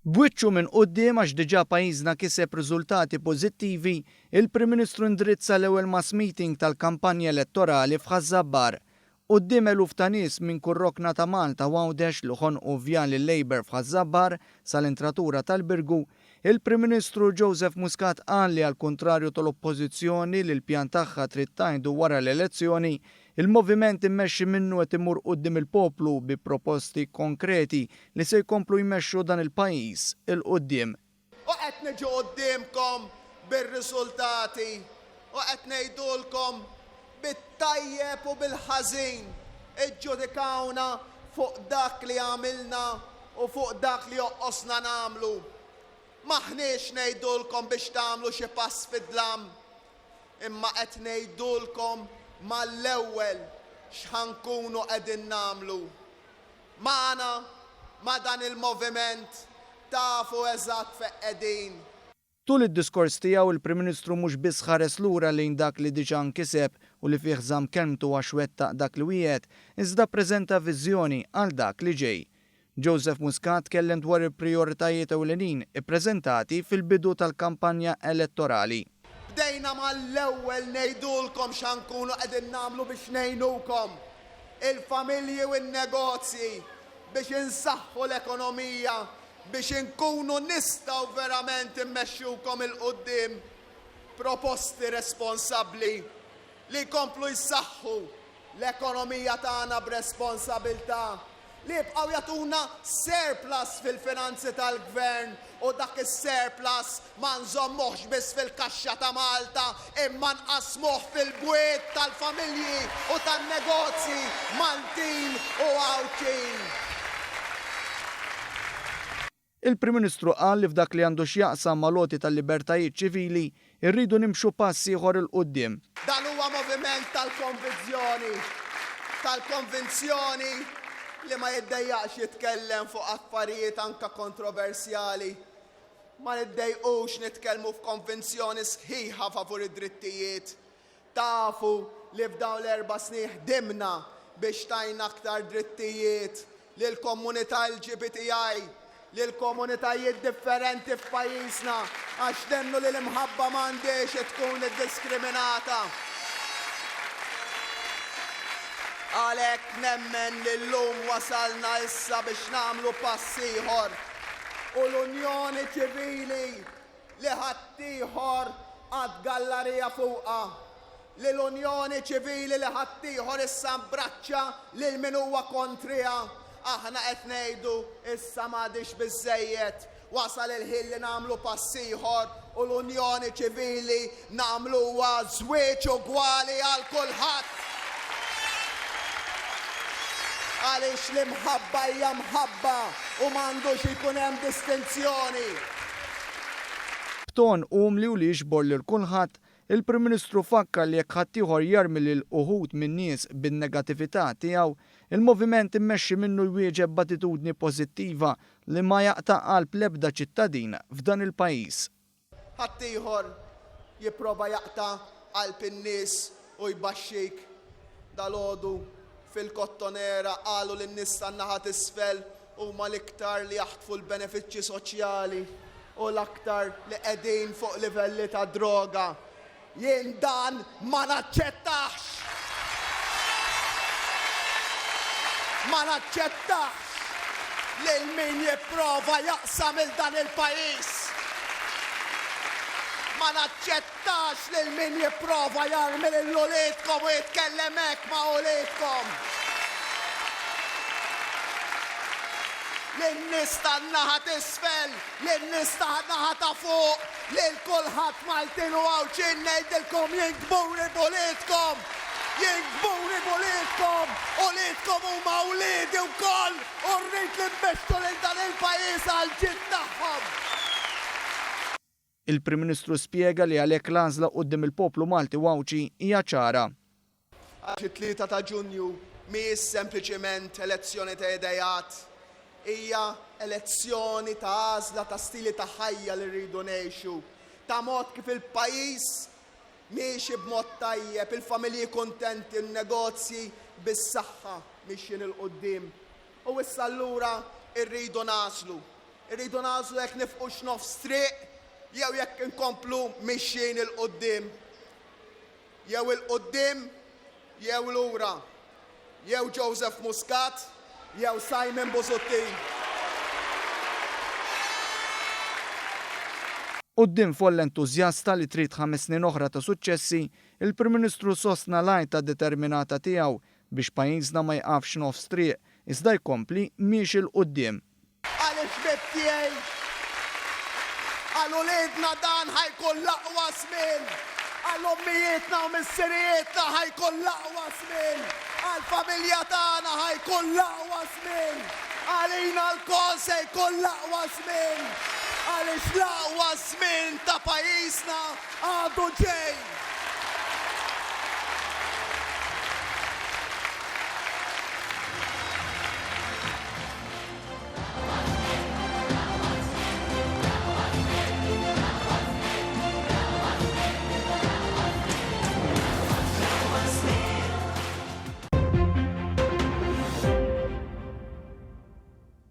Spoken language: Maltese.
B'wiċċu minn quddiem għax diġà pajjiżna kiseb riżultati pożittivi, il-Prim Ministru indirizza l-ewwel mass meeting tal-kampanja elettorali f'Ħażabbar. Quddiem eluf ta' nies minn kull rokna ta' Malta u Għawdex li ħonqu vjan lil-Labour f'Ħażabbar sal-intratura tal-Birgu, il-Prim Ministru Joseph Muscat qal li għall-kuntrarju tal-Oppożizzjoni li l-pjan tagħha trid tgħidu wara l-elezzjoni, il-moviment immexxi minnu qed imur quddiem il-poplu bi proposti konkreti li se jkomplu jmexxu dan il-pajjiż il-quddiem. U qed niġu qudiemkom bir-riżultati u qed ngħidulkom bit-tajjeb u bil-ħażin iġġudikawna fuq dak li għamilna u fuq dak li joqqosna nagħmlu. Maħniex ngħidulkom biex tagħmlu xi pass fid-dlam, imma qed ngħidulkom mal-ewwel x'ħankunu qegħdin nagħmlu. Magħna ma' dan il-moviment tafu eżatt fejn qegħdin. Tul id-diskors tiegħu il-Prim Ministru mhux biss ħares lura lejn dak li diġà nkiseb u li fih żamm kelmtu għax wettaq dak li wiegħed, iżda ppreżenta viżjoni għal dak li ġej. Joseph Muscat tkellem dwar il-prijoritajiet ewlenin ippreżentati fil-bidu tal-kampanja elettorali. Bdejna mal-ewwel ngħidulkom x'ħankunu qegħdin nagħmlu biex ngħinukom il-familji u n-negozji biex insaħħu l-ekonomija, biex inkunu nistgħu verament immexxukom il-quddiem proposti responsabbli li jkomplu jsaħħu l-ekonomija tagħna b'responsabbiltà, li jibqgħu jagħtuna surplus fil-finanzi tal-gvern u dak is-surplus ma nżommuhx biss fil-kaxxa ta' Malta imma nqasmuh fil-bwiet tal-familji u tan-negozji Maltin u Għawdin. Il-Prim Ministru qal li f'dak li għandu x'jaqsam mal-loti tal-libertajiet ċivili irridu nimxu passi ieħor il-quddiem. Dan huwa moviment tal-konvinzjoni li ma jiddejjaqx jitkellem fuq affarijiet anke kontroversjali. Ma niddejqux nitkellmu f'konvinzjoni sħiħa favur id-drittijiet. Tafu li f'dawn l-4 snin ħdimna biex tajna aktar drittijiet lil komunità LGBTI, lil komunitajiet differenti f'pajjiżna għax dennu li l-imħabba m'għandix tkun iddiskriminata. Għalhekk nemmen li llum wasalna issa biex nagħmlu pass ieħor u l-Unjoni Ċivili li ħadd ieħor għad gallerija fuqha, li l-Unjoni Ċivili li ħadd ieħor issa mbraċċa lil min huwa kontriha. Aħna qed ngħidu issa m'għadix biżżejjed, wasal il-ħin li nagħmlu pass ieħor u l-Unjoni Ċivili nagħmluha żwieġ ugwali għal kulħadd. Għaliex l-imħabba hija mħabba u m'għandux ikun hemm distinzjoni. B'ton umli u li jiġbor lil kulħadd, il-Prim Ministru fakkar li jekk ħadd ieħor jarmi lil uħud min-nies bin-negattività tiegħu, il-moviment immexxi minnu jwieġeb b'attitudni pożittiva li ma jaqta' qalb l-ebda ċittadin f'dan il-pajjiż. Ħadd ieħor jipprova jaqta' qalb in-nies u jbaxxik dalgħodu fil-kottonera qalu lin-nies tan-naħa t'isfel huma l-iktar li jaħtfu l-benefiċċji soċjali u l-aktar li qegħdin fuq livelli ta' droga. Jien dan ma naċċettax. Ma naċċettax lil min jipprova jaqsam il dan il-pajjiż. Ma naċċettax lil min jipprova jarmi lil uliedkom u jitkellem hekk ma' uliedkom. Lin-nies tan-naħa t'isfel, lin-nies tan-naħa ta' fuq, lil kulħadd Maltin u Għawdin ngħidilkom jinkbuni b'uliedkom. Jinkbuni b'uliedkom, uliedkom huma wliedi wkoll u rrid li nmexxu lil dan il-pajjiż għall-ġid tagħhom. Il-Prim Ministru spjega li għalhekk l-għażla quddiem il-poplu Malti u Għawdi hija ċara. Għax it-3 ta' Ġunju mhijiex sempliċement elezzjoni ta' idejat, hija elezzjoni ta' għażla ta' stili ta' ħajja li rridu ngħixu, ta' mod kif il-pajjiż miexi b'mod tajjeb, il-familji kuntenti, il-negozji bis-saħħa mixjin il-quddiem. U issa allura rridu naslu irridu nażlu jekk nifqux nofs triq, jew jekk nkomplu mexjin il-qudiem. Jew il-qudiem, jew lura. Jew Joseph Muscat, jew Simon Busuttin. Quddiem fuq l-entużjasta li trid 5 snin oħra ta' suċċessi, il-Prim Ministru sostna l-għajta determinata tiegħu biex pajjiżna ma jqafx nofs triq, iżda jkompli miex il-qudiem. Għal-ġbib tiegħi, għal-uliedna dan ħajkun l-aqwa żmien, għal-ommijietna u missirijietna ħajkun l-aqwa żmien, għal-familja tagħna ħajkun l-aqwa żmien, għalina l-kol se jkun l-aqwa żmien, għaliex l-aqwa żmien ta' pajjiżna għadu ġej.